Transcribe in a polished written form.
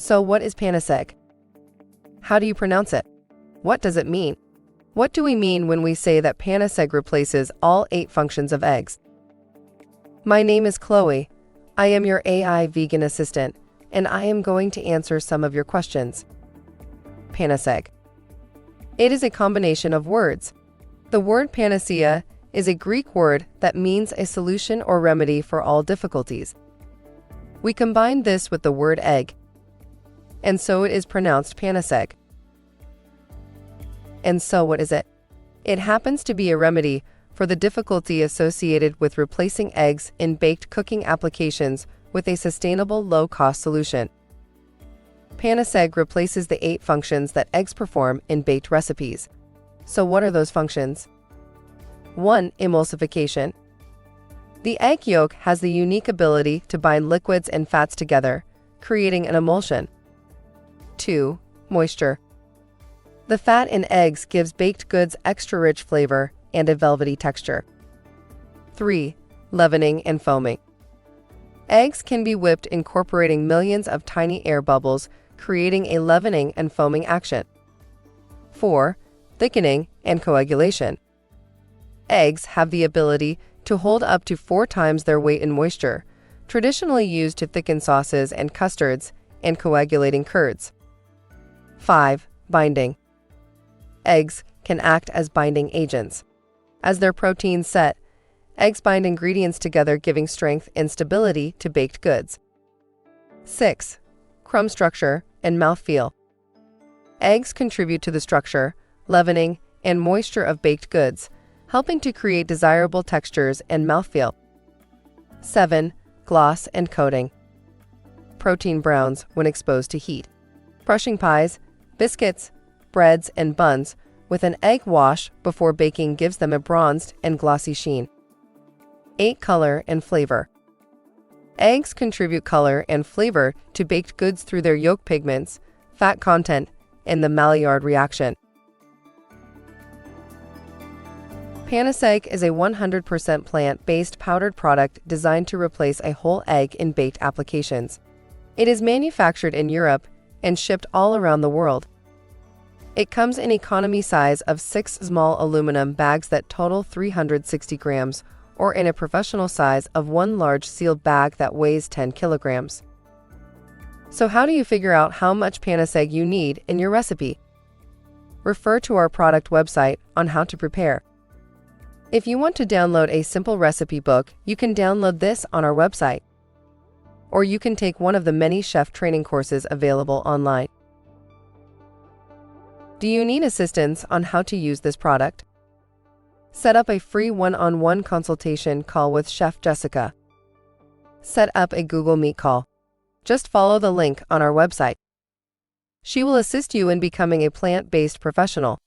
So what is PANACEGG? How do you pronounce it? What does it mean? What do we mean when we say that PANACEGG replaces all 8 functions of eggs? My name is Chloe. I am your AI vegan assistant, and I am going to answer some of your questions. PANACEGG. It is a combination of words. The word panacea is a Greek word that means a solution or remedy for all difficulties. We combine this with the word egg, and so it is pronounced PANACEGG. And so what is it? It happens to be a remedy for the difficulty associated with replacing eggs in baked cooking applications with a sustainable low-cost solution. PANACEGG replaces the 8 functions that eggs perform in baked recipes. So what are those functions? 1. Emulsification. The egg yolk has the unique ability to bind liquids and fats together, creating an emulsion. 2. Moisture. The fat in eggs gives baked goods extra rich flavor and a velvety texture. 3. Leavening and foaming. Eggs can be whipped incorporating millions of tiny air bubbles, creating a leavening and foaming action. 4. Thickening and coagulation. Eggs have the ability to hold up to 4 times their weight in moisture, traditionally used to thicken sauces and custards and coagulating curds. 5. Binding. Eggs can act as binding agents. As their proteins set, eggs bind ingredients together, giving strength and stability to baked goods. 6. Crumb structure and mouthfeel. Eggs contribute to the structure, leavening, and moisture of baked goods, helping to create desirable textures and mouthfeel. 7. Gloss and coating. Protein browns when exposed to heat. Brushing pies, biscuits, breads, and buns with an egg wash before baking gives them a bronzed and glossy sheen. 8. Color and flavor. Eggs contribute color and flavor to baked goods through their yolk pigments, fat content, and the Maillard reaction. PANACEGG is a 100% plant-based powdered product designed to replace a whole egg in baked applications. It is manufactured in Europe and shipped all around the world. It comes in economy size of 6 small aluminum bags that total 360 grams, or in a professional size of 1 large sealed bag that weighs 10 kilograms. So how do you figure out how much PANACEGG you need in your recipe? Refer to our product website on how to prepare. If you want to download a simple recipe book, you can download this on our website. Or you can take one of the many chef training courses available online. Do you need assistance on how to use this product? Set up a free one-on-one consultation call with Chef Jessica. Set up a Google Meet call. Just follow the link on our website. She will assist you in becoming a plant-based professional.